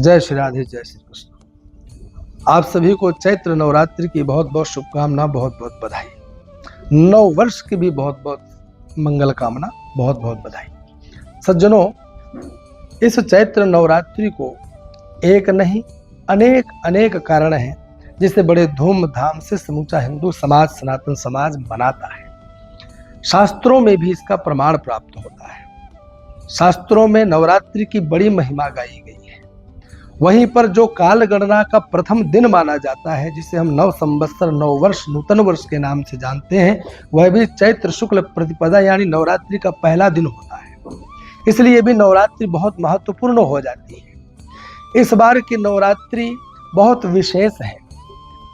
जय श्री राधे, जय श्री कृष्ण। आप सभी को चैत्र नवरात्रि की बहुत बहुत शुभकामना, बहुत बहुत बधाई। नव वर्ष की भी बहुत बहुत मंगल कामना, बहुत बहुत बधाई। सज्जनों, इस चैत्र नवरात्रि को एक नहीं अनेक अनेक कारण हैं जिसे बड़े धूमधाम से समूचा हिंदू समाज, सनातन समाज मनाता है। शास्त्रों में भी इसका प्रमाण प्राप्त होता है। शास्त्रों में नवरात्रि की बड़ी महिमा गाई गई है। वहीं पर जो काल गणना का प्रथम दिन माना जाता है, जिसे हम नव संवत्सर, नव वर्ष, नूतन वर्ष के नाम से जानते हैं, वह भी चैत्र शुक्ल प्रतिपदा यानी नवरात्रि का पहला दिन होता है। इसलिए भी नवरात्रि बहुत महत्वपूर्ण हो जाती है। इस बार की नवरात्रि बहुत विशेष है।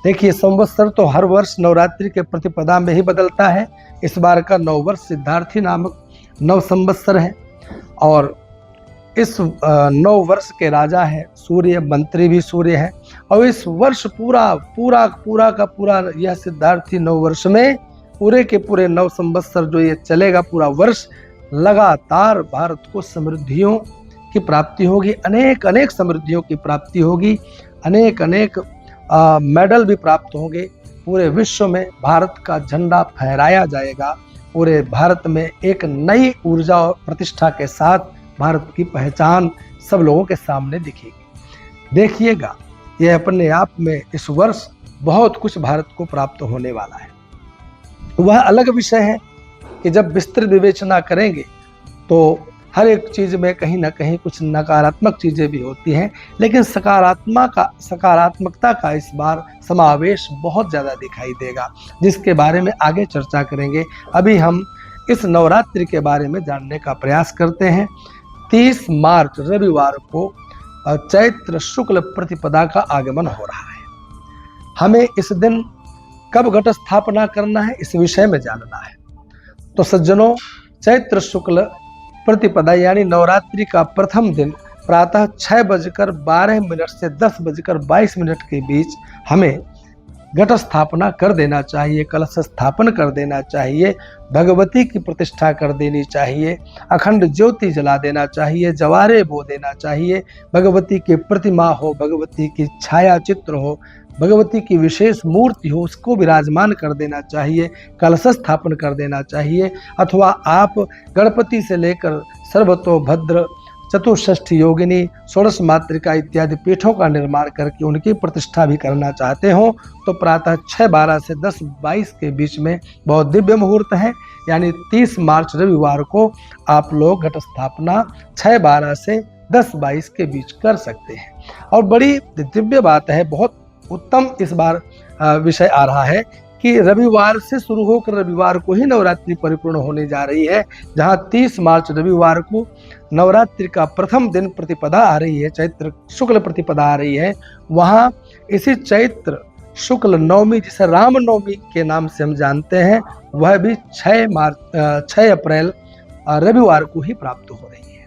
देखिए, संवत्सर तो हर वर्ष नवरात्रि के प्रतिपदा में ही बदलता है। इस बार का नव वर्ष सिद्धार्थी नामक नव संवत्सर है और इस नव वर्ष के राजा है सूर्य, मंत्री भी सूर्य है। और इस वर्ष पूरा का पूरा यह सिद्धार्थी नव वर्ष में पूरे के पूरे नव संवत्सर जो ये चलेगा, पूरा वर्ष लगातार भारत को समृद्धियों की प्राप्ति होगी, अनेक अनेक समृद्धियों की प्राप्ति होगी, अनेक अनेक मेडल भी प्राप्त होंगे। पूरे विश्व में भारत का झंडा फहराया जाएगा। पूरे भारत में एक नई ऊर्जा और प्रतिष्ठा के साथ भारत की पहचान सब लोगों के सामने दिखेगी। देखिएगा, यह अपने आप में इस वर्ष बहुत कुछ भारत को प्राप्त होने वाला है। वह अलग विषय है कि जब विस्तृत विवेचना करेंगे तो हर एक चीज में कहीं ना कहीं कुछ नकारात्मक चीजें भी होती हैं, लेकिन सकारात्मकता का इस बार समावेश बहुत ज्यादा दिखाई देगा, जिसके बारे में आगे चर्चा करेंगे। अभी हम इस नवरात्रि के बारे में जानने का प्रयास करते हैं। 30 मार्च रविवार को चैत्र शुक्ल प्रतिपदा का आगमन हो रहा है। हमें इस दिन कब घट स्थापना करना है, इस विषय में जानना है। तो सज्जनों, चैत्र शुक्ल प्रतिपदा यानी नवरात्रि का प्रथम दिन प्रातः 6:12 से 10:22 के बीच हमें घट स्थापना कर देना चाहिए, कलश स्थापन कर देना चाहिए, भगवती की प्रतिष्ठा कर देनी चाहिए, अखंड ज्योति जला देना चाहिए, जवारे बो देना चाहिए, भगवती की प्रतिमा हो, भगवती की छाया चित्र हो, भगवती की विशेष मूर्ति हो, उसको विराजमान कर देना चाहिए, कलश स्थापन कर देना चाहिए। अथवा आप गणपति से लेकर सर्वतोभद्र, चतुष्षष्ठी योगिनी, षोडश मातृका इत्यादि पीठों का निर्माण करके उनकी प्रतिष्ठा भी करना चाहते हो तो प्रातः 6:12 से 10:22 के बीच में बहुत दिव्य मुहूर्त है। यानी 30 मार्च रविवार को आप लोग घट स्थापना 6:12 से 10:22 के बीच कर सकते हैं। और बड़ी दिव्य बात है, बहुत उत्तम इस बार विषय आ रहा है कि रविवार से शुरू होकर रविवार को ही नवरात्रि परिपूर्ण होने जा रही है। जहां 30 मार्च रविवार को नवरात्रि का प्रथम दिन प्रतिपदा आ रही है, चैत्र शुक्ल प्रतिपदा आ रही है, वहां इसी चैत्र शुक्ल नवमी, जिसे राम नवमी के नाम से हम जानते हैं, वह भी 6 अप्रैल रविवार को ही प्राप्त हो रही है।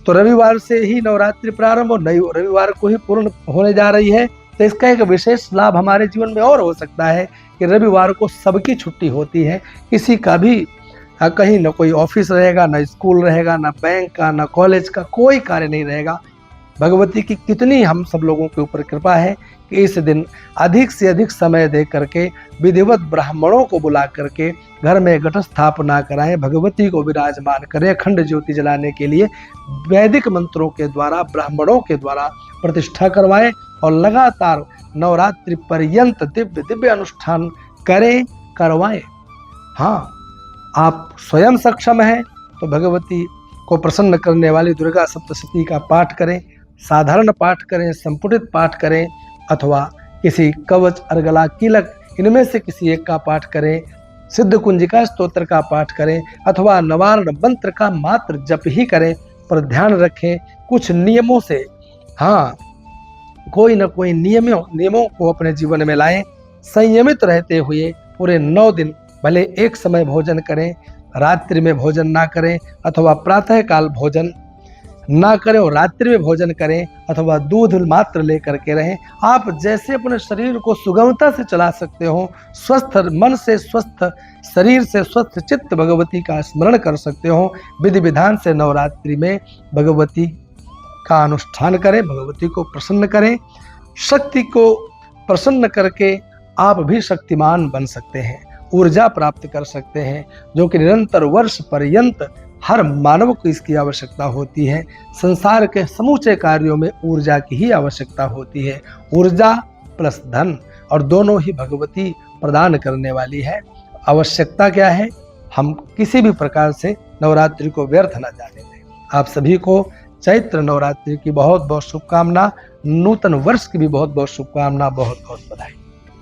तो रविवार से ही नवरात्रि प्रारंभ और नई रविवार को ही पूर्ण होने जा रही है। तो इसका एक विशेष लाभ हमारे जीवन में और हो सकता है कि रविवार को सबकी छुट्टी होती है। किसी का भी कहीं ना कोई ऑफिस रहेगा, ना स्कूल रहेगा, ना बैंक का, ना कॉलेज का, कोई कार्य नहीं रहेगा। भगवती की कितनी हम सब लोगों के ऊपर कृपा है कि इस दिन अधिक से अधिक समय दे करके विधिवत ब्राह्मणों को बुला करके घर में घट स्थापना कराएं, भगवती को विराजमान करें, अखंड ज्योति जलाने के लिए वैदिक मंत्रों के द्वारा, ब्राह्मणों के द्वारा प्रतिष्ठा करवाएं और लगातार नवरात्रि पर्यंत दिव्य दिव्य अनुष्ठान करवाएं। हाँ, आप स्वयं सक्षम हैं तो भगवती को प्रसन्न करने वाली दुर्गा सप्तशती का पाठ करें, साधारण पाठ करें, संपुटित पाठ करें, अथवा किसी कवच, अर्गला, कीलक, इनमें से किसी एक का पाठ करें, सिद्ध कुंजिका स्तोत्र का पाठ करें, अथवा नवारण मंत्र का मात्र जप ही करें। पर ध्यान रखें, कुछ नियमों से, हाँ, कोई न कोई नियमों को अपने जीवन में लाएं। संयमित रहते हुए पूरे 9 दिन भले एक समय भोजन करें, रात्रि में भोजन ना करें, अथवा प्रातः काल भोजन ना करें और रात्रि में भोजन करें, अथवा दूध मात्र लेकर के रहें। आप जैसे अपने शरीर को सुगमता से चला सकते हो, स्वस्थ मन से, स्वस्थ शरीर से, स्वस्थ चित्त भगवती का स्मरण कर सकते हो, विधि विधान से नवरात्रि में भगवती का अनुष्ठान करें, भगवती को प्रसन्न करें। शक्ति को प्रसन्न करके आप भी शक्तिमान बन सकते हैं, ऊर्जा प्राप्त कर सकते हैं, जो कि निरंतर वर्ष पर्यंत हर मानव को इसकी आवश्यकता होती है। संसार के समूचे कार्यों में ऊर्जा की ही आवश्यकता होती है। ऊर्जा प्लस धन, और दोनों ही भगवती प्रदान करने वाली है। आवश्यकता क्या है? हम किसी भी प्रकार से नवरात्रि को व्यर्थ न जाने दें। आप सभी को चैत्र नवरात्रि की बहुत बहुत शुभकामना, नूतन वर्ष की भी बहुत बहुत शुभकामना, बहुत बहुत बधाई।